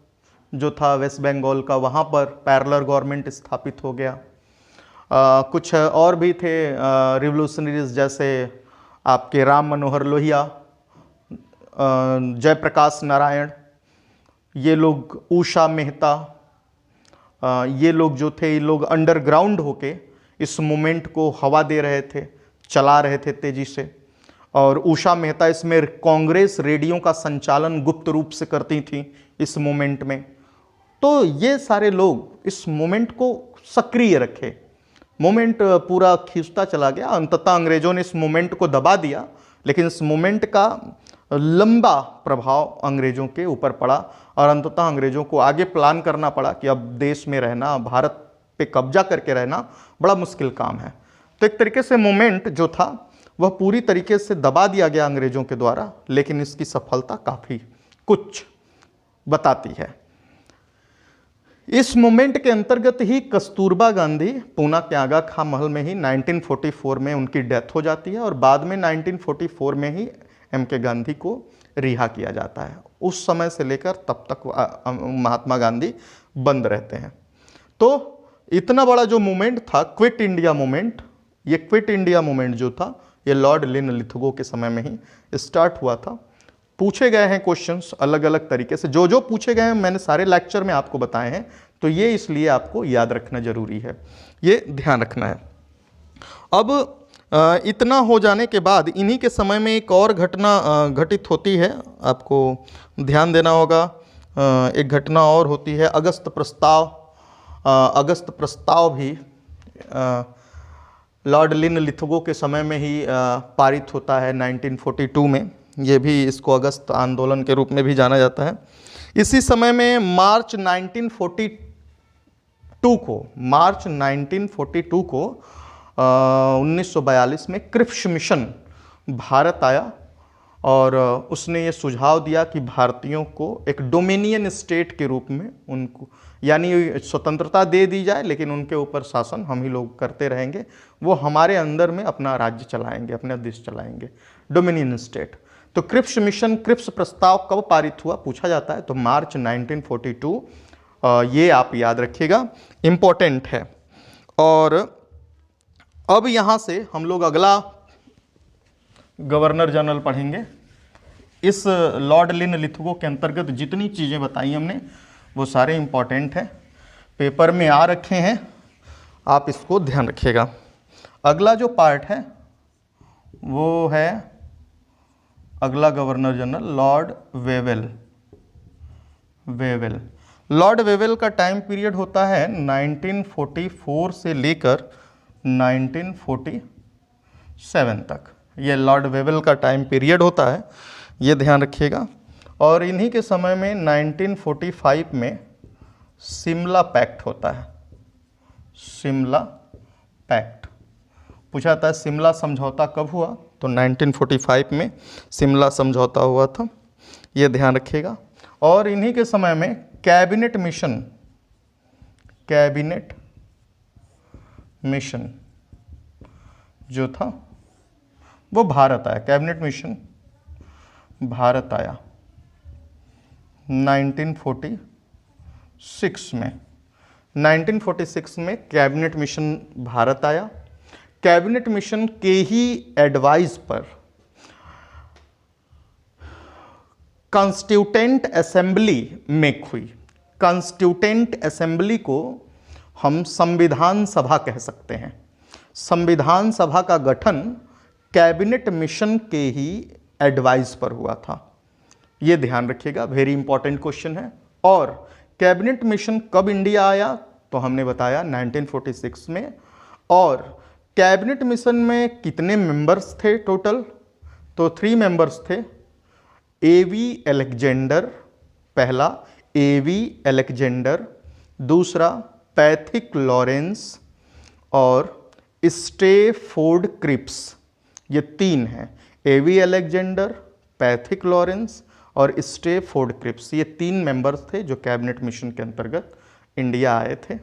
जो था वेस्ट बंगाल का, वहाँ पर पैरेलल गवर्नमेंट स्थापित हो गया। कुछ और भी थे रिवोल्यूशनरीज, जैसे आपके राम मनोहर लोहिया, जयप्रकाश नारायण, ये लोग, उषा मेहता, ये लोग जो थे, ये लोग अंडरग्राउंड होके इस मूवमेंट को हवा दे रहे थे, चला रहे थे तेज़ी से। और उषा मेहता इसमें कांग्रेस रेडियो का संचालन गुप्त रूप से करती थी इस मूवमेंट में। तो ये सारे लोग इस मूवमेंट को सक्रिय रखे। मूवमेंट पूरा खींचता चला गया। अंततः अंग्रेज़ों ने इस मूवमेंट को दबा दिया, लेकिन इस मूवमेंट का लंबा प्रभाव अंग्रेज़ों के ऊपर पड़ा और अंततः अंग्रेज़ों को आगे प्लान करना पड़ा कि अब देश में रहना, भारत पे कब्जा करके रहना बड़ा मुश्किल काम है। तो एक तरीके से मूवमेंट जो था वह पूरी तरीके से दबा दिया गया अंग्रेज़ों के द्वारा, लेकिन इसकी सफलता काफ़ी कुछ बताती है। इस मूवमेंट के अंतर्गत ही कस्तूरबा गांधी पूना के आगा खां महल में ही 1944 में उनकी डेथ हो जाती है और बाद में 1944 में ही MK गांधी को रिहा किया जाता है। उस समय से लेकर तब तक महात्मा गांधी बंद रहते हैं। तो इतना बड़ा जो मूवमेंट था क्विट इंडिया मूवमेंट, ये क्विट इंडिया मूवमेंट जो था ये लॉर्ड लिनलिथगो के समय में ही स्टार्ट हुआ था। पूछे गए हैं क्वेश्चंस अलग अलग तरीके से, जो जो पूछे गए हैं मैंने सारे लेक्चर में आपको बताए हैं, तो ये इसलिए आपको याद रखना जरूरी है, ये ध्यान रखना है। अब इतना हो जाने के बाद इन्हीं के समय में एक और घटना घटित होती है, आपको ध्यान देना होगा। एक घटना और होती है अगस्त प्रस्ताव। अगस्त प्रस्ताव भी लॉर्ड लिनलिथगो के समय में ही पारित होता है 1942 में। ये भी, इसको अगस्त आंदोलन के रूप में भी जाना जाता है। इसी समय में मार्च 1942 को 1942 में क्रिप्स मिशन भारत आया और उसने ये सुझाव दिया कि भारतीयों को एक डोमिनियन स्टेट के रूप में उनको, यानी स्वतंत्रता दे दी जाए, लेकिन उनके ऊपर शासन हम ही लोग करते रहेंगे, वो हमारे अंदर में अपना राज्य चलाएंगे, अपना देश चलाएंगे, डोमिनियन स्टेट। तो क्रिप्स मिशन, क्रिप्स प्रस्ताव कब पारित हुआ पूछा जाता है, तो मार्च 1942, ये आप याद रखिएगा, इम्पोर्टेंट है। और अब यहाँ से हम लोग अगला गवर्नर जनरल पढ़ेंगे। इस लॉर्ड लिनलिथगो के अंतर्गत जितनी चीज़ें बताई हमने वो सारे इम्पॉर्टेंट हैं, पेपर में आ रखे हैं, आप इसको ध्यान रखिएगा। अगला जो पार्ट है वो है अगला governor general Lord Wavell. Lord Wavell का टाइम पीरियड होता है 1944 से लेकर 1947 तक, ये लॉर्ड वेवेल का टाइम पीरियड होता है, ये ध्यान रखिएगा। और इन्हीं के समय में 1945 में शिमला पैक्ट होता है। शिमला पैक्ट पूछा जाता है, शिमला समझौता कब हुआ, तो 1945 में शिमला समझौता हुआ था, ये ध्यान रखिएगा। और इन्हीं के समय में कैबिनेट मिशन जो था वो भारत आया, कैबिनेट मिशन भारत आया। 1946 में 1946 में कैबिनेट मिशन भारत आया। कैबिनेट मिशन के ही एडवाइस पर कॉन्स्टिट्यूटेंट असेंबली मेक हुई। कॉन्स्टिट्यूटेंट असेंबली को हम संविधान सभा कह सकते हैं। संविधान सभा का गठन कैबिनेट मिशन के ही एडवाइस पर हुआ था, ये ध्यान रखिएगा, वेरी इंपॉर्टेंट क्वेश्चन है। और कैबिनेट मिशन कब इंडिया आया, तो हमने बताया 1946 में। और कैबिनेट मिशन में कितने मेंबर्स थे टोटल, तो 3 मेंबर्स थे। एवी अलेक्जेंडर पहला, एवी अलेक्जेंडर दूसरा, पैथिक लॉरेंस और स्टेफोर्ड क्रिप्स, ये 3 हैं। एवी अलेक्जेंडर, पैथिक लॉरेंस और स्टेफोर्ड क्रिप्स, ये 3 मेंबर्स थे जो कैबिनेट मिशन के अंतर्गत इंडिया आए थे।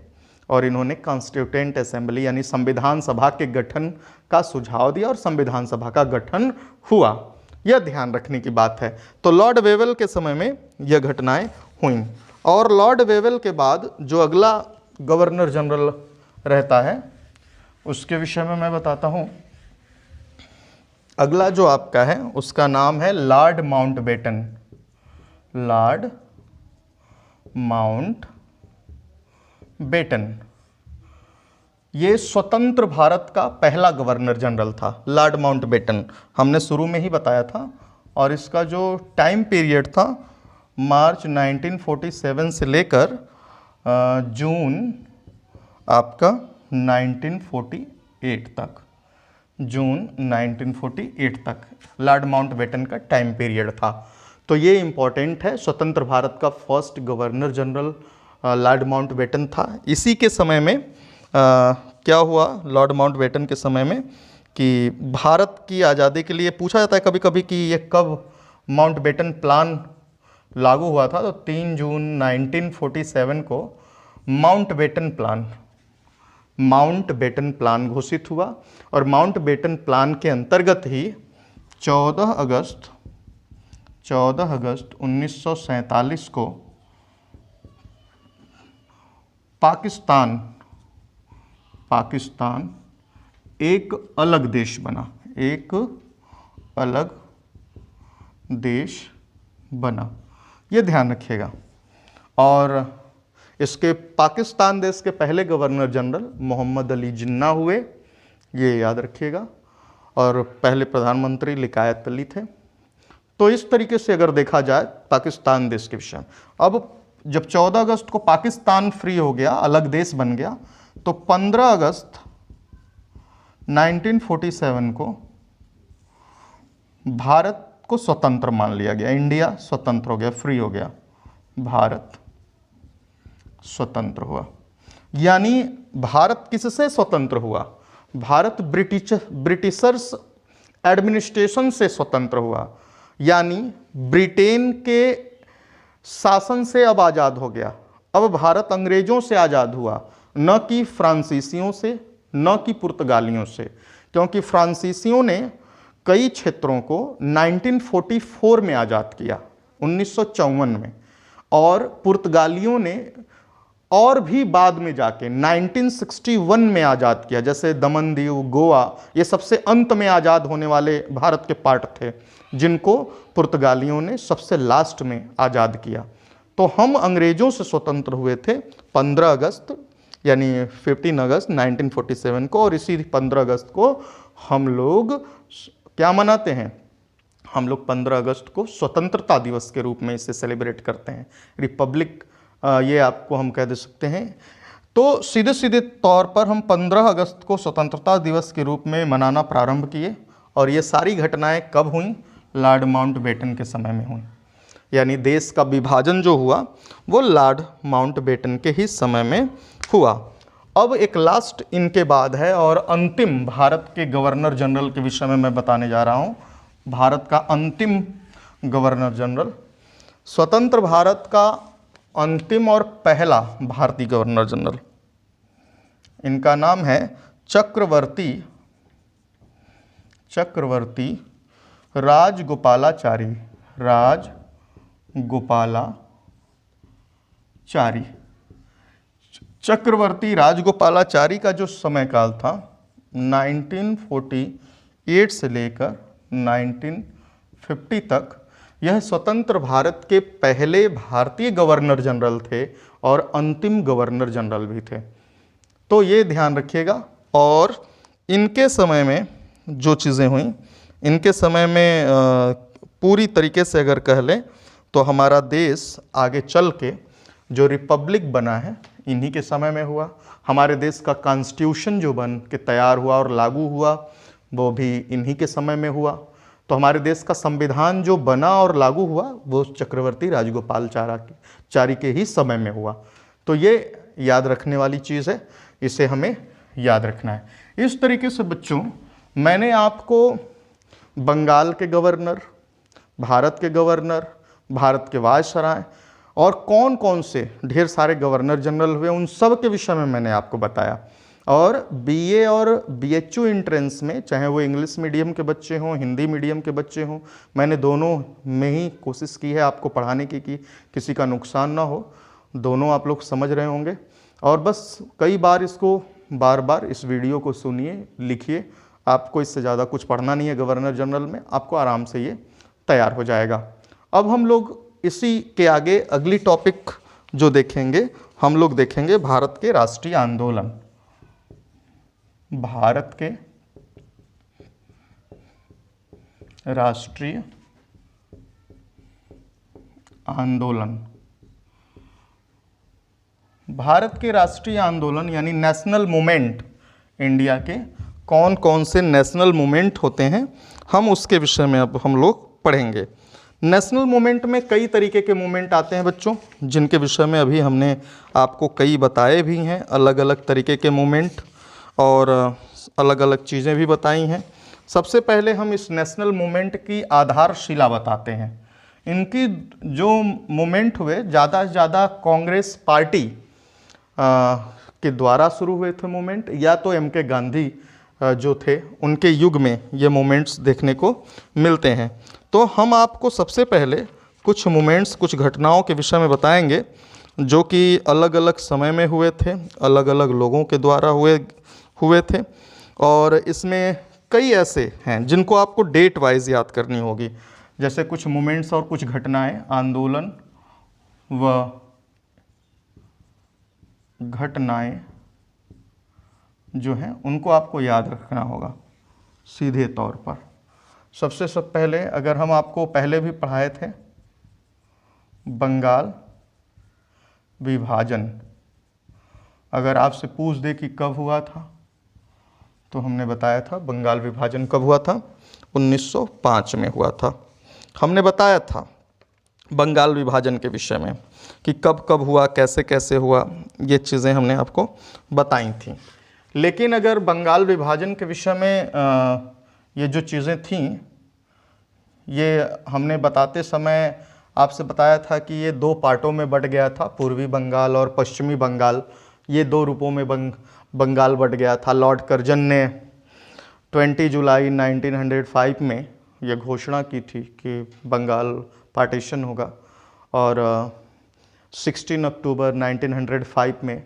और इन्होंने कॉन्स्टिट्यूटेंट असेंबली यानी संविधान सभा के गठन का सुझाव दिया और संविधान सभा का गठन हुआ, यह ध्यान रखने की बात है। तो लॉर्ड वेवेल के समय में यह घटनाएं हुई। और लॉर्ड वेवेल के बाद जो अगला गवर्नर जनरल रहता है उसके विषय में मैं बताता हूं। अगला जो आपका है उसका नाम है लॉर्ड माउंटबेटन। लॉर्ड माउंटबेटन ये स्वतंत्र भारत का पहला गवर्नर जनरल था। लॉर्ड माउंटबेटन हमने शुरू में ही बताया था। और इसका जो टाइम पीरियड था मार्च 1947 से लेकर जून आपका 1948 तक, जून 1948 तक लॉर्ड माउंटबेटन का टाइम पीरियड था। तो ये इम्पॉर्टेंट है, स्वतंत्र भारत का first governor general Lord Mountbatten था। इसी के समय में क्या हुआ, लॉर्ड माउंटबेटन के समय में, कि भारत की आज़ादी के लिए पूछा जाता है कभी कभी कि ये कब माउंटबेटन प्लान लागू हुआ था, तो 3 जून 1947 को माउंटबेटन प्लान घोषित हुआ। और माउंटबेटन प्लान के अंतर्गत ही 14 अगस्त 1947 को पाकिस्तान एक अलग देश बना, एक अलग देश बना, ये ध्यान रखिएगा। और इसके पाकिस्तान देश के पहले गवर्नर जनरल मोहम्मद अली जिन्ना हुए, ये याद रखिएगा। और पहले प्रधानमंत्री लिकायत अली थे। तो इस तरीके से अगर देखा जाए पाकिस्तान देश के विषय में, अब जब 14 अगस्त को पाकिस्तान फ्री हो गया, अलग देश बन गया, तो 15 अगस्त 1947 को भारत को स्वतंत्र मान लिया गया। इंडिया स्वतंत्र हो गया, फ्री हो गया, भारत स्वतंत्र हुआ। यानी भारत किससे स्वतंत्र हुआ, भारत ब्रिटिशर्स एडमिनिस्ट्रेशन से स्वतंत्र हुआ। यानी ब्रिटेन के शासन से अब आज़ाद हो गया। अब भारत अंग्रेजों से आज़ाद हुआ, न कि फ्रांसीसियों से, न कि पुर्तगालियों से। क्योंकि फ्रांसीसियों ने कई क्षेत्रों को 1944 में आज़ाद किया, 1954 में, और पुर्तगालियों ने और भी बाद में जाके 1961 में आज़ाद किया। जैसे दमन दीव, गोवा, ये सबसे अंत में आज़ाद होने वाले भारत के पार्ट थे, जिनको पुर्तगालियों ने सबसे लास्ट में आज़ाद किया। तो हम अंग्रेज़ों से स्वतंत्र हुए थे 15 अगस्त यानी 15 अगस्त 1947 को। और इसी 15 अगस्त को हम लोग क्या मनाते हैं, हम लोग 15 अगस्त को स्वतंत्रता दिवस के रूप में इसे सेलिब्रेट करते हैं, रिपब्लिक, ये आपको हम कह दे सकते हैं। तो सीधे सीधे तौर पर हम 15 अगस्त को स्वतंत्रता दिवस के रूप में मनाना प्रारंभ किए। और ये सारी घटनाएं कब हुई, लॉर्ड माउंटबेटन के समय में हुई। यानी देश का विभाजन जो हुआ वो लॉर्ड माउंटबेटन के ही समय में हुआ। अब एक लास्ट इनके बाद है और अंतिम भारत के गवर्नर जनरल के विषय में मैं बताने जा रहा हूँ। भारत का अंतिम गवर्नर जनरल, स्वतंत्र भारत का अंतिम और पहला भारतीय गवर्नर जनरल, इनका नाम है चक्रवर्ती राजगोपालाचारी। राजगोपालाचारी। चक्रवर्ती राजगोपालाचारी का जो समय काल था 1948 से लेकर 1950 तक, यह स्वतंत्र भारत के पहले भारतीय गवर्नर जनरल थे और अंतिम गवर्नर जनरल भी थे। तो ये ध्यान रखिएगा। और इनके समय में जो चीज़ें हुई, इनके समय में पूरी तरीके से अगर कह लें तो हमारा देश आगे चल के जो रिपब्लिक बना है इन्हीं के समय में हुआ। हमारे देश का कॉन्स्टिट्यूशन जो बन के तैयार हुआ और लागू हुआ वो भी इन्हीं के समय में हुआ। तो हमारे देश का संविधान जो बना और लागू हुआ वो चक्रवर्ती राजगोपालाचारी के ही समय में हुआ। तो ये याद रखने वाली चीज़ है, इसे हमें याद रखना है। इस तरीके से बच्चों मैंने आपको बंगाल के गवर्नर, भारत के गवर्नर, भारत के वायसराय और कौन कौन से ढेर सारे गवर्नर जनरल हुए उन सब के विषय में मैंने आपको बताया। और बीए और बीएचयू एंट्रेंस में, चाहे वो इंग्लिश मीडियम के बच्चे हों, हिंदी मीडियम के बच्चे हों, मैंने दोनों में ही कोशिश की है आपको पढ़ाने की कि किसी का नुकसान ना हो। दोनों आप लोग समझ रहे होंगे। और बस कई बार इसको बार बार इस वीडियो को सुनिए, लिखिए। आपको इससे ज़्यादा कुछ पढ़ना नहीं है गवर्नर जनरल में, आपको आराम से ये तैयार हो जाएगा। अब हम लोग इसी के आगे अगली टॉपिक जो देखेंगे, हम लोग देखेंगे भारत के राष्ट्रीय आंदोलन। भारत के राष्ट्रीय आंदोलन, भारत के राष्ट्रीय आंदोलन यानी नेशनल मूवमेंट, इंडिया के कौन कौन से नेशनल मूवमेंट होते हैं, हम उसके विषय में अब हम लोग पढ़ेंगे। नेशनल मूवमेंट में कई तरीके के मूवमेंट आते हैं बच्चों, जिनके विषय में अभी हमने आपको कई बताए भी हैं, अलग अलग तरीके के मूवमेंट और अलग अलग चीज़ें भी बताई हैं। सबसे पहले हम इस नेशनल मूवमेंट की आधारशिला बताते हैं। इनकी जो मूवमेंट हुए ज़्यादा से ज़्यादा कांग्रेस पार्टी के द्वारा शुरू हुए थे मूवमेंट, या तो एम.के. गांधी जो थे उनके युग में ये मूवमेंट्स देखने को मिलते हैं। तो हम आपको सबसे पहले कुछ मूवमेंट्स, कुछ घटनाओं के विषय में बताएंगे जो कि अलग अलग समय में हुए थे, अलग अलग लोगों के द्वारा हुए थे। और इसमें कई ऐसे हैं जिनको आपको डेट वाइज याद करनी होगी, जैसे कुछ मूवमेंट्स और कुछ घटनाएं, आंदोलन व घटनाएं जो हैं उनको आपको याद रखना होगा सीधे तौर पर। सबसे पहले अगर हम आपको पहले भी पढ़ाए थे बंगाल विभाजन, अगर आपसे पूछ दे कि कब हुआ था तो हमने बताया था बंगाल विभाजन कब हुआ था, 1905 में हुआ था। हमने बताया था बंगाल विभाजन के विषय में कि कब कब हुआ, कैसे कैसे हुआ, ये चीज़ें हमने आपको बताई थी। लेकिन अगर बंगाल विभाजन के विषय में ये जो चीज़ें थीं, ये हमने बताते समय आपसे बताया था कि ये दो पार्टों में बट गया था, पूर्वी बंगाल और पश्चिमी बंगाल, ये दो रूपों में बंगाल बट गया था। लॉर्ड कर्जन ने 20 जुलाई 1905 में ये घोषणा की थी कि बंगाल पार्टीशन होगा, और 16 अक्टूबर 1905 में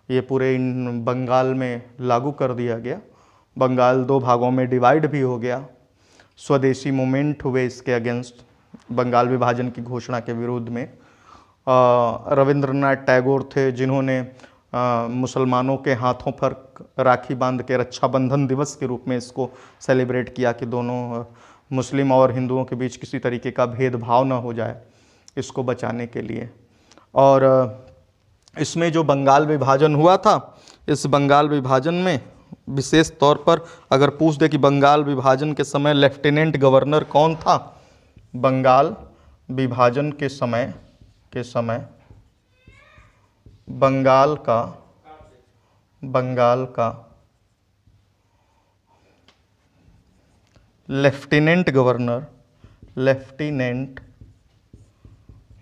ये पूरे बंगाल में लागू कर दिया गया। बंगाल दो भागों में डिवाइड भी हो गया। स्वदेशी मूवमेंट हुए इसके अगेंस्ट, बंगाल विभाजन की घोषणा के विरोध में। रविंद्रनाथ टैगोर थे जिन्होंने मुसलमानों के हाथों पर राखी बांध के रक्षाबंधन दिवस के रूप में इसको सेलिब्रेट किया कि दोनों मुस्लिम और हिंदुओं के बीच किसी तरीके का भेदभाव ना हो जाए, इसको बचाने के लिए। और इसमें जो बंगाल विभाजन हुआ था, इस बंगाल विभाजन में विशेष तौर पर अगर पूछ दे कि बंगाल विभाजन के समय लेफ्टिनेंट गवर्नर कौन था, बंगाल विभाजन के समय बंगाल का लेफ्टिनेंट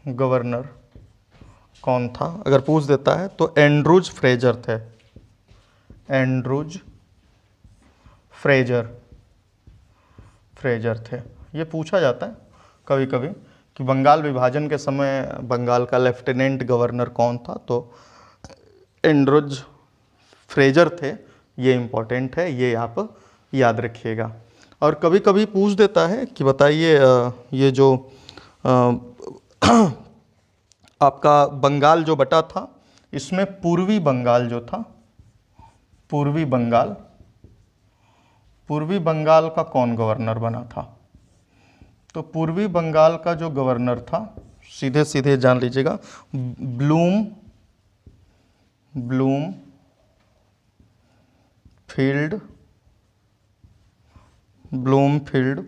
गवर्नर कौन था अगर पूछ देता है तो एंड्रूज फ्रेजर थे। एंड्रूज फ्रेजर थे। ये पूछा जाता है कभी कभी कि बंगाल विभाजन के समय बंगाल का लेफ्टिनेंट गवर्नर कौन था, तो एंड्रोज फ्रेजर थे। ये इम्पोर्टेंट है, ये आप याद रखिएगा। और कभी कभी पूछ देता है कि बताइए ये जो आपका बंगाल जो बटा था, इसमें पूर्वी बंगाल जो था, पूर्वी बंगाल का कौन गवर्नर बना था? तो पूर्वी बंगाल का जो गवर्नर था, सीधे सीधे जान लीजिएगा, ब्लूमफील्ड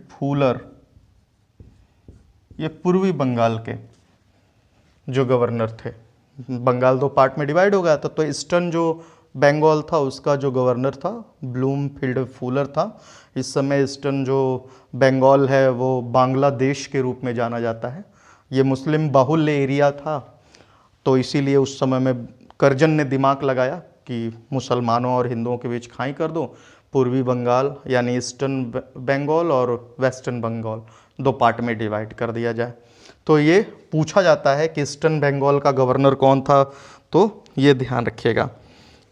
फूलर, ये पूर्वी बंगाल के जो गवर्नर थे। बंगाल दो पार्ट में डिवाइड हो गया था, तो ईस्टर्न जो बंगाल था उसका जो गवर्नर था ब्लूमफील्ड फूलर था। इस समय ईस्टर्न जो बंगाल है वो बांग्लादेश के रूप में जाना जाता है। ये मुस्लिम बाहुल्य एरिया था, तो इसीलिए उस समय में करजन ने दिमाग लगाया कि मुसलमानों और हिंदुओं के बीच खाई कर दो, पूर्वी बंगाल यानी ईस्टर्न बंगाल और वेस्टर्न बंगाल दो पार्ट में डिवाइड कर दिया जाए। तो ये पूछा जाता है कि ईस्टर्न बंगाल का गवर्नर कौन था, तो ये ध्यान रखिएगा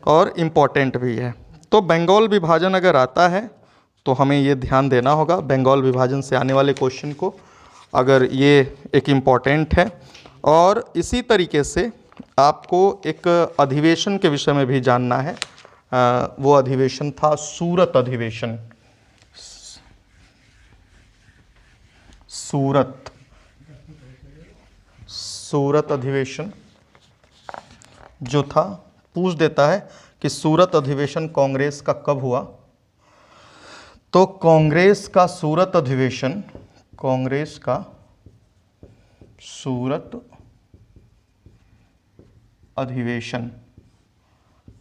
और इम्पॉर्टेंट भी है। तो बंगाल विभाजन अगर आता है तो हमें ये ध्यान देना होगा, बंगाल विभाजन से आने वाले क्वेश्चन को, अगर ये एक इम्पॉर्टेंट है। और इसी तरीके से आपको एक अधिवेशन के विषय में भी जानना है। वो अधिवेशन था सूरत अधिवेशन। सूरत अधिवेशन जो था, पूछ देता है कि सूरत अधिवेशन कांग्रेस का कब हुआ? तो कांग्रेस का सूरत अधिवेशन,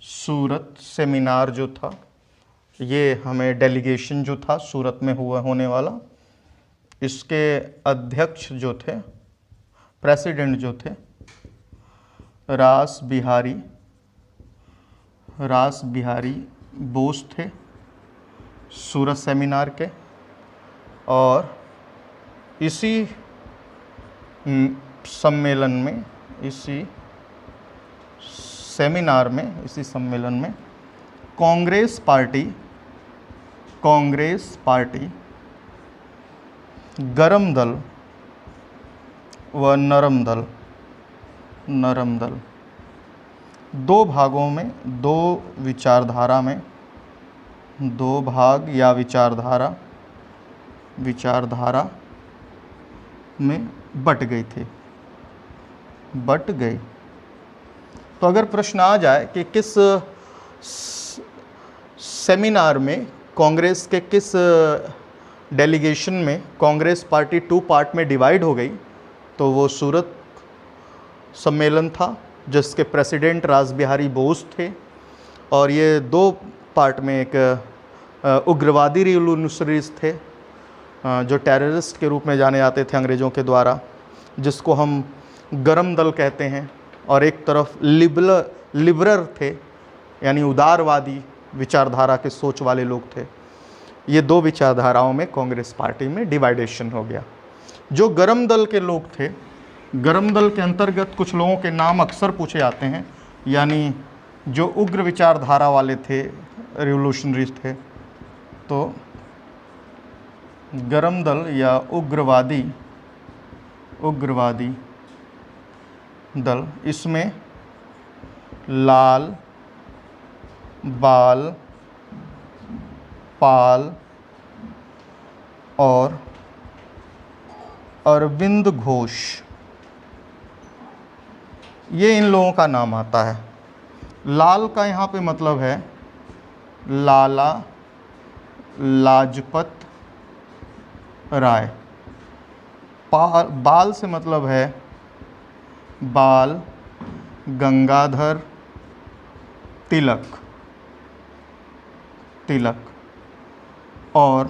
सूरत सेमिनार जो था, ये हमें डेलीगेशन जो था सूरत में होने वाला, इसके अध्यक्ष जो थे, प्रेसिडेंट जो थे, रास बिहारी बोस थे सूरत सेमिनार के। और इसी सम्मेलन में, इसी सम्मेलन में कांग्रेस पार्टी गरम दल व नरम दल दो भागों में, दो विचारधारा में, दो भाग या विचारधारा में बट गए। तो अगर प्रश्न आ जाए कि किस सेमिनार में, कांग्रेस के किस डेलीगेशन में कांग्रेस पार्टी टू पार्ट में डिवाइड हो गई, तो वो सूरत सम्मेलन था जिसके प्रेसिडेंट रास बिहारी बोस थे। और ये दो पार्ट में, एक उग्रवादी रिवोल्यूशनरीज थे जो टेररिस्ट के रूप में जाने जाते थे अंग्रेज़ों के द्वारा, जिसको हम गरम दल कहते हैं, और एक तरफ लिबरल थे यानी उदारवादी विचारधारा के सोच वाले लोग थे। ये दो विचारधाराओं में कांग्रेस पार्टी में डिवाइडेशन हो गया। जो गरम दल के लोग थे, गरम दल के अंतर्गत कुछ लोगों के नाम अक्सर पूछे जाते हैं, यानी जो उग्र विचारधारा वाले थे, रिवोल्यूशनरीज थे। तो गरम दल या उग्रवादी दल, इसमें लाल बाल पाल और अरविंद घोष, ये इन लोगों का नाम आता है। लाल का यहाँ पे मतलब है लाला लाजपत राय, बाल से मतलब है बाल गंगाधर तिलक, और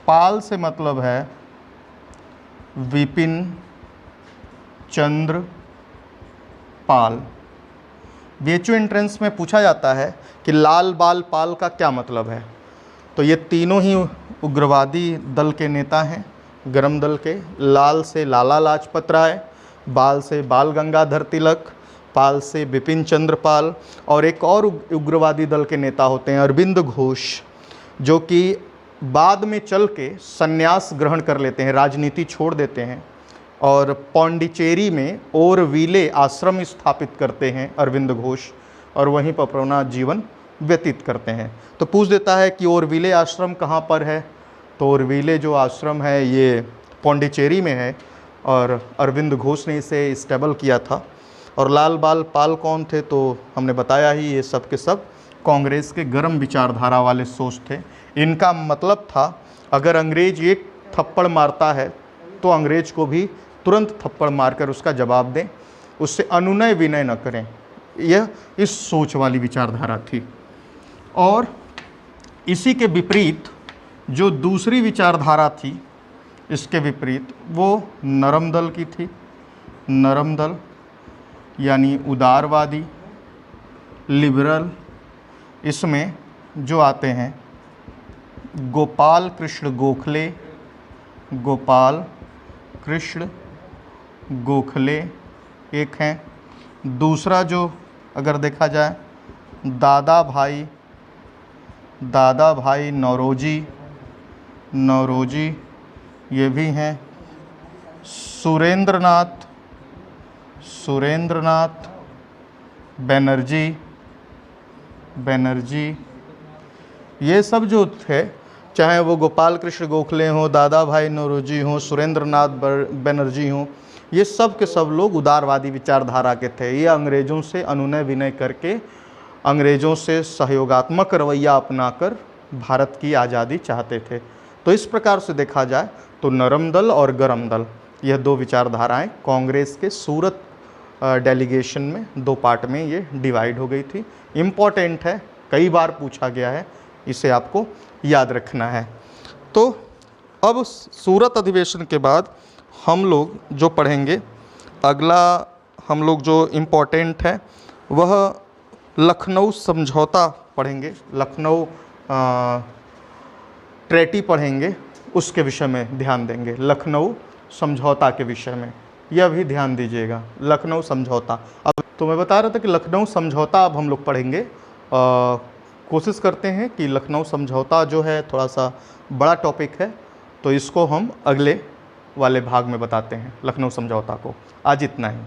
पाल से मतलब है विपिन चंद्र पाल। बीएचयू एंट्रेंस में पूछा जाता है कि लाल बाल पाल का क्या मतलब है, तो ये तीनों ही उग्रवादी दल के नेता हैं, गरम दल के, लाल से लाला लाजपत राय, बाल से बाल गंगाधर तिलक, पाल से बिपिन चंद्र पाल, और एक और उग्रवादी दल के नेता होते हैं अरविंद घोष, जो कि बाद में चल के संन्यास ग्रहण कर लेते हैं, राजनीति छोड़ देते हैं और पौंडीचेरी में ओरविले आश्रम स्थापित करते हैं अरविंद घोष, और वहीं पर अपना जीवन व्यतीत करते हैं। तो पूछ देता है कि ओरविले आश्रम कहाँ पर है, तो ओरविले जो आश्रम है ये पौंडीचेरी में है और अरविंद घोष ने इसे स्टेबल किया था। और लाल बाल पाल कौन थे, तो हमने बताया ही, ये सब के सब कांग्रेस के गर्म विचारधारा वाले सोच थे। इनका मतलब था अगर अंग्रेज एक थप्पड़ मारता है तो अंग्रेज को भी तुरंत थप्पड़ मारकर उसका जवाब दें, उससे अनुनय विनय न करें। यह इस सोच वाली विचारधारा थी। और इसी के विपरीत जो दूसरी विचारधारा थी, इसके विपरीत, वो नरम दल की थी। नरम दल यानी उदारवादी, लिबरल। इसमें जो आते हैं गोपाल कृष्ण गोखले, गोपाल कृष्ण गोखले एक हैं। दूसरा जो अगर देखा जाए दादा भाई नौरोजी, नौरोजी ये भी हैं। सुरेंद्रनाथ बनर्जी, ये सब जो थे, चाहे वो गोपाल कृष्ण गोखले हों, दादा भाई नौरोजी हों, सुरेंद्रनाथ बनर्जी हों, ये सब के सब लोग उदारवादी विचारधारा के थे। ये अंग्रेज़ों से अनुनय विनय करके, अंग्रेज़ों से सहयोगात्मक रवैया अपनाकर भारत की आज़ादी चाहते थे। तो इस प्रकार से देखा जाए तो नरम दल और गरम दल, यह दो विचारधाराएं कांग्रेस के सूरत डेलीगेशन में दो पार्ट में ये डिवाइड हो गई थी। इम्पॉर्टेंट है, कई बार पूछा गया है, इसे आपको याद रखना है। तो अब सूरत अधिवेशन के बाद हम लोग जो पढ़ेंगे, अगला हम लोग जो इम्पोर्टेंट है वह लखनऊ समझौता पढ़ेंगे, लखनऊ ट्रेटी पढ़ेंगे, उसके विषय में ध्यान देंगे। लखनऊ समझौता के विषय में यह भी ध्यान दीजिएगा, लखनऊ समझौता। अब तो मैं बता रहा था कि लखनऊ समझौता अब हम लोग पढ़ेंगे। कोशिश करते हैं कि लखनऊ समझौता जो है थोड़ा सा बड़ा टॉपिक है, तो इसको हम अगले वाले भाग में बताते हैं लखनऊ समझौता को। आज इतना ही।